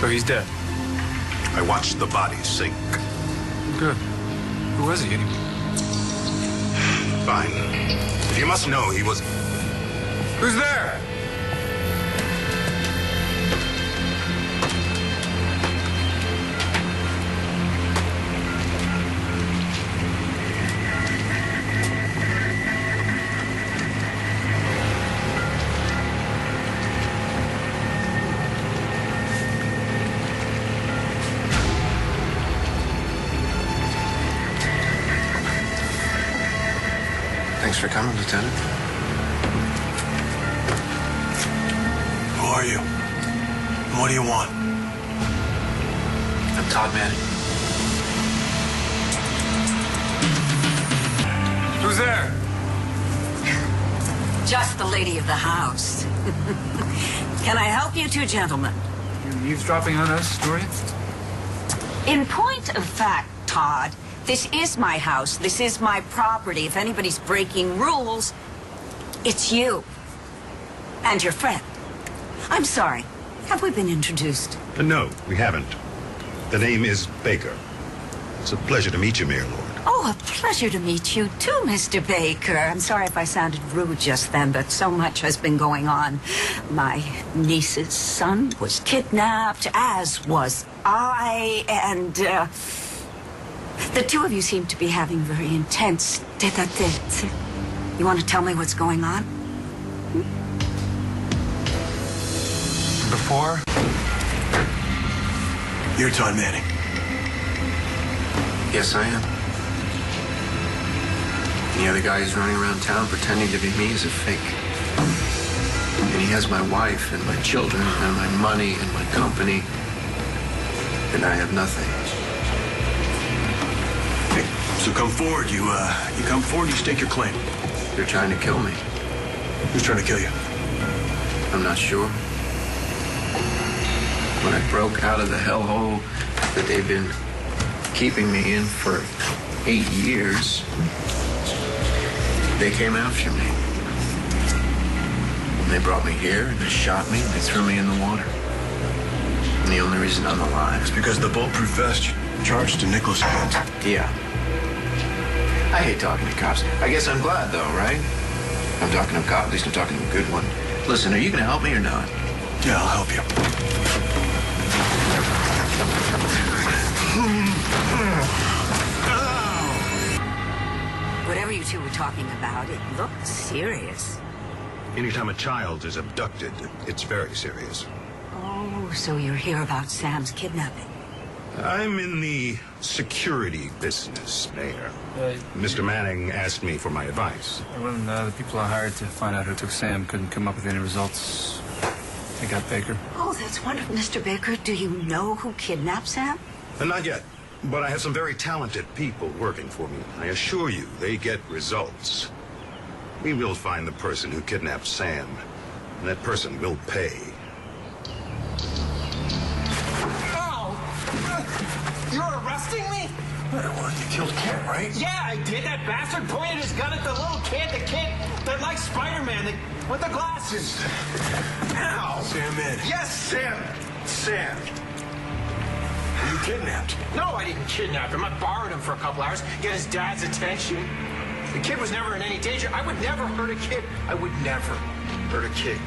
So he's dead? I watched the body sink. Good. Who was he anyway? Fine. If you must know, he was... Who's there? Thanks for coming, Lieutenant. Who are you? And what do you want? I'm Todd Manning. Who's there? Just the lady of the house. Can I help you two gentlemen? You eavesdropping on us, Dorian? In point of fact, Todd, this is my house. This is my property. If anybody's breaking rules, it's you. And your friend. I'm sorry. Have we been introduced? No, we haven't. The name is Baker. It's a pleasure to meet you, Mayor Lord. Oh, a pleasure to meet you too, Mr. Baker. I'm sorry if I sounded rude just then, but so much has been going on. My niece's son was kidnapped, as was I, and, the two of you seem to be having very intense tete-a-tete. You want to tell me what's going on? Before? You're Todd Manning. Yes, I am. And the other guy who's running around town pretending to be me is a fake. And he has my wife and my children and my money and my company. And I have nothing. Hey, so come forward. You come forward, you stake your claim. They're trying to kill me. Who's trying to kill you? I'm not sure. When I broke out of the hellhole that they've been keeping me in for 8 years, they came after me. And they brought me here, and they shot me, and they threw me in the water. And the only reason I'm alive It's because of the bulletproof vest charged to Nicholas' hands. Yeah. I hate talking to cops. I guess I'm glad, though, right? I'm talking to a cop, at least I'm talking to a good one. Listen, are you going to help me or not? Yeah, I'll help you. Whatever you two were talking about, it looked serious. Anytime a child is abducted, it's very serious. Oh, so you're here about Sam's kidnapping. I'm in the security business, Mayor. Mr. Manning asked me for my advice. When the people I hired to find out who took Sam couldn't come up with any results, I got Baker. Oh, that's wonderful. Mr. Baker, do you know who kidnapped Sam? Not yet, but I have some very talented people working for me. I assure you, they get results. We will find the person who kidnapped Sam, and that person will pay. You're arresting me? Well, you killed Kent, right? Yeah, I did. That bastard pointed his gun at the little kid, that like Spider-Man, with the glasses. Ow! Sam Manning. Yes, Sam. Sam. You kidnapped. No, I didn't kidnap him. I borrowed him for a couple hours, get his dad's attention. The kid was never in any danger. I would never hurt a kid. I would never hurt a kid.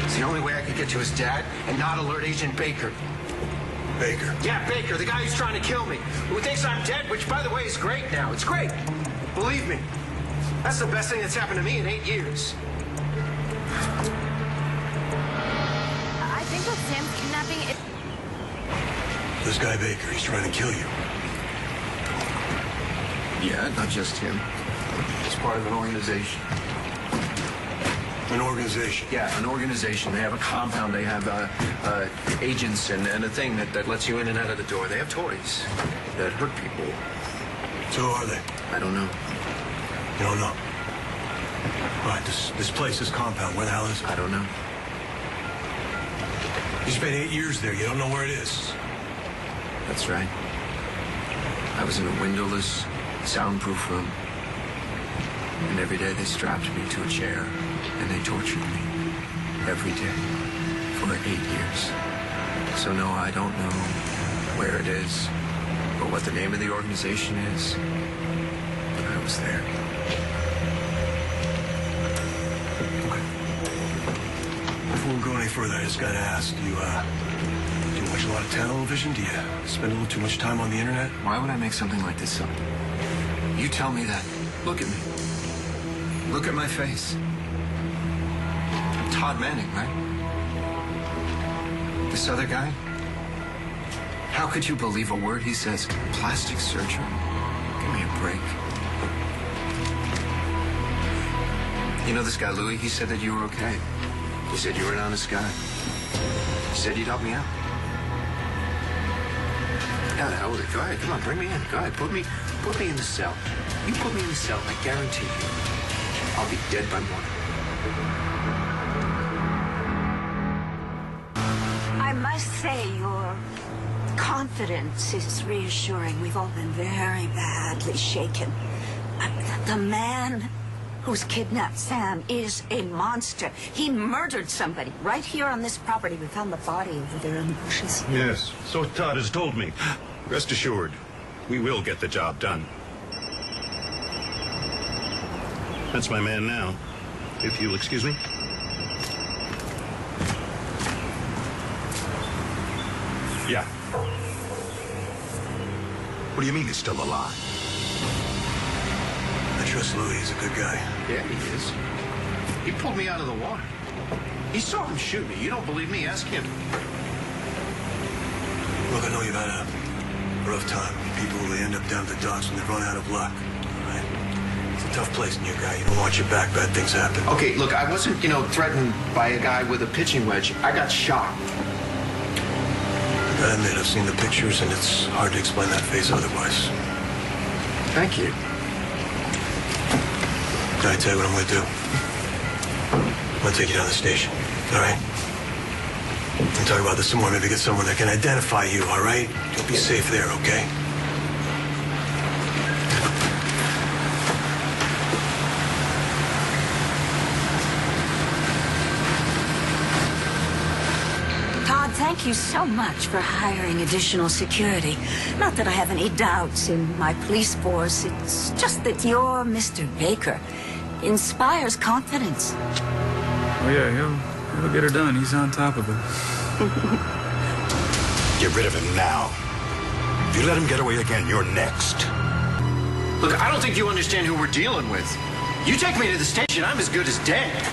It's the only way I could get to his dad and not alert Agent Baker. Baker. Yeah, Baker, the guy who's trying to kill me. Who thinks I'm dead, which, by the way, is great now. It's great. Believe me. That's the best thing that's happened to me in 8 years. I think that Sam's kidnapping is... This guy Baker, he's trying to kill you. Yeah, not just him. It's part of an organization. An organization? Yeah, an organization. They have a compound. They have agents and a thing that lets you in and out of the door. They have toys that hurt people. So who are they? I don't know. You don't know? Right, this place, this compound, where the hell is it? I don't know. You spent 8 years there. You don't know where it is. That's right. I was in a windowless, soundproof room. And every day they strapped me to a chair and they tortured me. Every day. For 8 years. So no, I don't know where it is or what the name of the organization is, but I was there. Okay. Before we go any further, I just gotta ask, do you watch a lot of television? Do you spend a little too much time on the internet? Why would I make something like this up? You tell me that. Look at me. Look at my face. I'm Todd Manning, right? This other guy? How could you believe a word he says? Plastic surgery? Give me a break. You know this guy, Louis? He said that you were okay. He said you were an honest guy. He said you'd help me out. Yeah, the hell with it. Go ahead. Come on, bring me in. Go ahead. Put me in the cell. You put me in the cell, I guarantee you, I'll be dead by morning. I must say, your confidence is reassuring. We've all been very badly shaken. The man who's kidnapped Sam is a monster. He murdered somebody right here on this property. We found the body over there in the bushes. Yes, so Todd has told me. Rest assured, we will get the job done. That's my man now, if you'll excuse me. Yeah. What do you mean he's still alive? I trust Louis. He's a good guy. Yeah, he is. He pulled me out of the water. He saw him shoot me. You don't believe me? Ask him. Look, I know you've had a rough time. People, they end up down at the docks when they run out of luck. All right? It's a tough place, new guy. You don't watch your back, bad things happen. Okay, look, I wasn't, threatened by a guy with a pitching wedge. I got shot. I admit, I've seen the pictures, and it's hard to explain that face otherwise. Thank you. Can I tell you what I'm going to do? I'm going to take you down to the station, all right? We'll talk about this some more. Maybe get someone that can identify you, all right? You'll be safe there, okay? Todd, thank you so much for hiring additional security. Not that I have any doubts in my police force. It's just that you're Mr. Baker inspires confidence. Oh, yeah, he'll get her done. He's on top of it. Get rid of him now. If you let him get away again, you're next. Look, I don't think you understand who we're dealing with. You take me to the station, I'm as good as dead.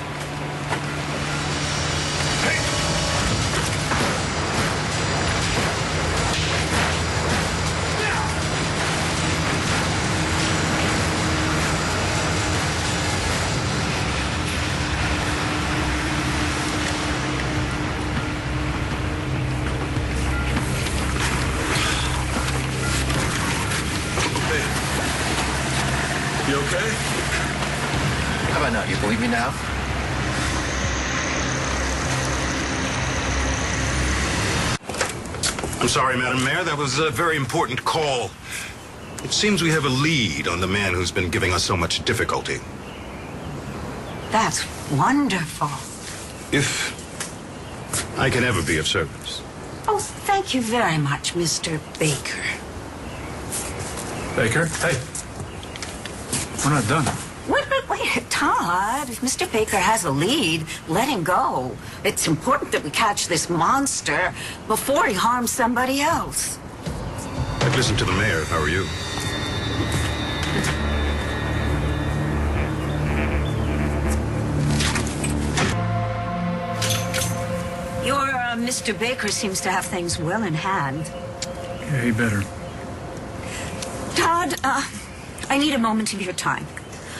You okay? How about now? You believe me now? I'm sorry, Madam Mayor. That was a very important call. It seems we have a lead on the man who's been giving us so much difficulty. That's wonderful. If I can ever be of service. Oh, thank you very much, Mr. Baker. Baker? Hey. We're not done. Wait, Todd. If Mr. Baker has a lead, let him go. It's important that we catch this monster before he harms somebody else. I'd listen to the mayor if I were you. Your Mr. Baker seems to have things well in hand. Yeah, he better. Todd, I need a moment of your time.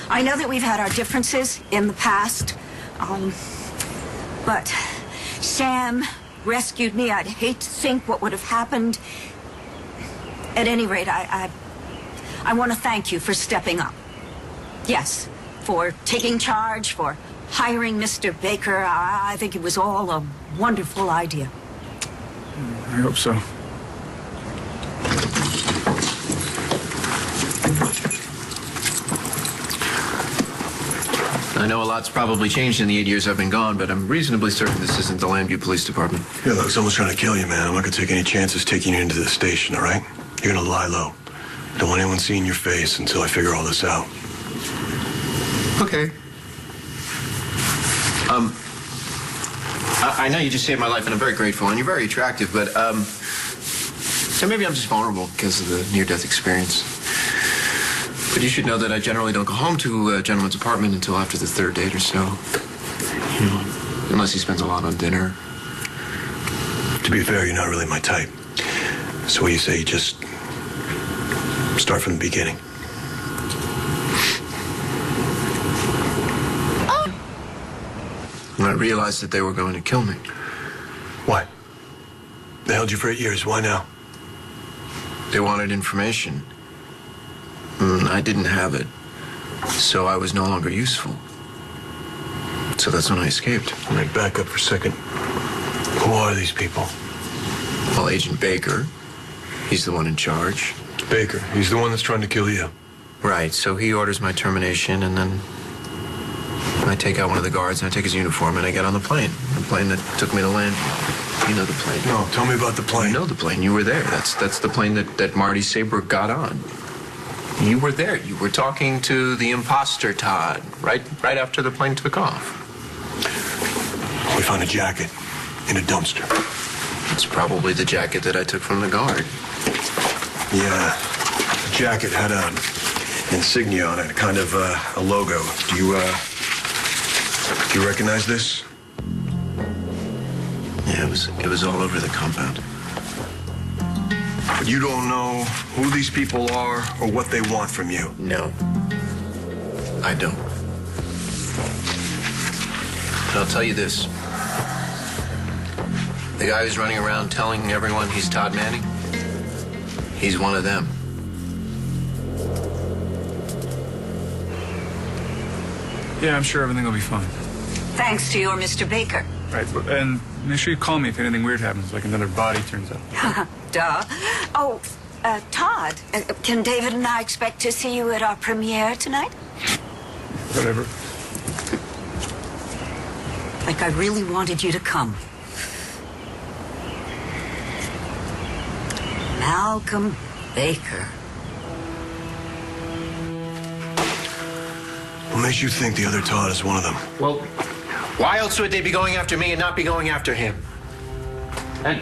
I know that we've had our differences in the past, but Sam rescued me. I'd hate to think what would have happened. At any rate, I want to thank you for stepping up. Yes, for taking charge, for hiring Mr. Baker. I think it was all a wonderful idea. I hope so. I know a lot's probably changed in the 8 years I've been gone, but I'm reasonably certain this isn't the Lambview Police Department. Yeah, look, someone's trying to kill you, man. I'm not gonna take any chances taking you into the station, all right? You're gonna lie low. Don't want anyone seeing your face until I figure all this out. Okay. I know you just saved my life, and I'm very grateful, and you're very attractive, but, so maybe I'm just vulnerable because of the near-death experience. But you should know that I generally don't go home to a gentleman's apartment until after the third date or so. You know, unless he spends a lot on dinner. To be fair, you're not really my type. So what do you say you just start from the beginning? And I realized that they were going to kill me. Why? They held you for 8 years. Why now? They wanted information. I didn't have it, so I was no longer useful. So that's when I escaped. All right, back up for a second. Who are these people? Well, Agent Baker, he's the one in charge. It's Baker. He's the one that's trying to kill you. Right, so he orders my termination, and then I take out one of the guards, and I take his uniform, and I get on the plane that took me to Lambview. You know the plane. No, tell me about the plane. You know the plane. You were there. That's the plane that Marty Saybrook got on. You were there. You were talking to the imposter, Todd, right after the plane took off. We found a jacket in a dumpster. It's probably the jacket that I took from the guard. Yeah, the jacket had an insignia on it, kind of a logo. Do you recognize this? Yeah, it was all over the compound. But you don't know who these people are or what they want from you. No, I don't. But I'll tell you this. The guy who's running around telling everyone he's Todd Manning, he's one of them. Yeah, I'm sure everything will be fine. Thanks to your Mr. Baker. Right, and make sure you call me if anything weird happens, like another body turns up. Duh. Oh, Todd, can David and I expect to see you at our premiere tonight? Whatever. Like I really wanted you to come. Malcolm Baker. What makes you think the other Todd is one of them? Well, why else would they be going after me and not be going after him? And,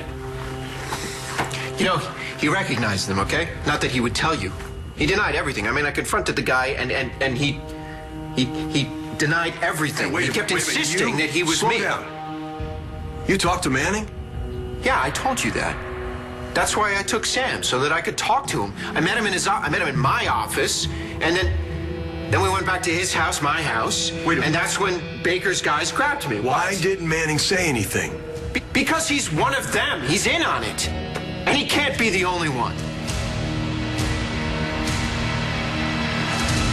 you know, he recognized them, okay? Not that he would tell you. He denied everything. I mean, I confronted the guy, and he denied everything. Hey, he kept insisting that he was slow me. Down. You talked to Manning? Yeah, I told you that. That's why I took Sam, so that I could talk to him. I met him in my office, and then we went back to his house, my house. Wait a minute. And that's when Baker's guys grabbed me. Why didn't Manning say anything? Because he's one of them. He's in on it. And he can't be the only one.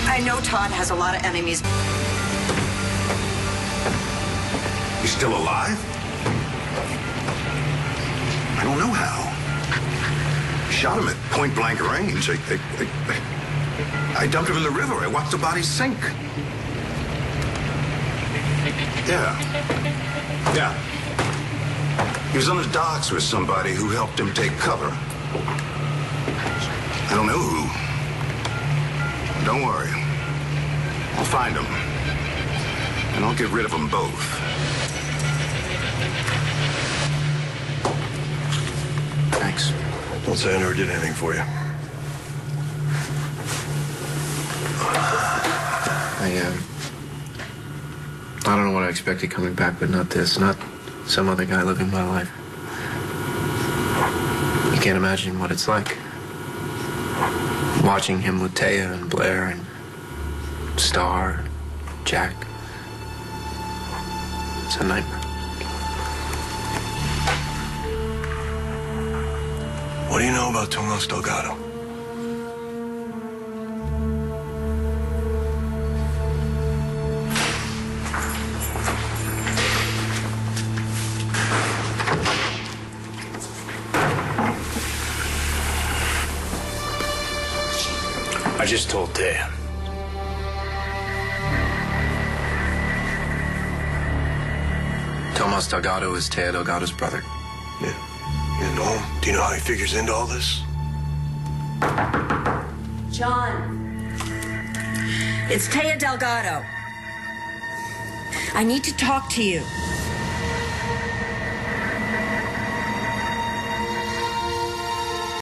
I know Todd has a lot of enemies. He's still alive? I don't know how. Shot him at point-blank range. I dumped him in the river. I watched the body sink. Yeah. He was on the docks with somebody who helped him take cover. I don't know who. Don't worry. I'll find him. And I'll get rid of them both. Thanks. Don't say I never did anything for you. I don't know what I expected coming back, but not this. Not some other guy living my life. You can't imagine what it's like. Watching him with Taya and Blair and Star, Jack. It's a nightmare. What do you know about Tomas Delgado? I just told Taya. Tomas Delgado is Teo Delgado's brother. Yeah. You know, do you know how he figures into all this? John. It's Teo Delgado. I need to talk to you.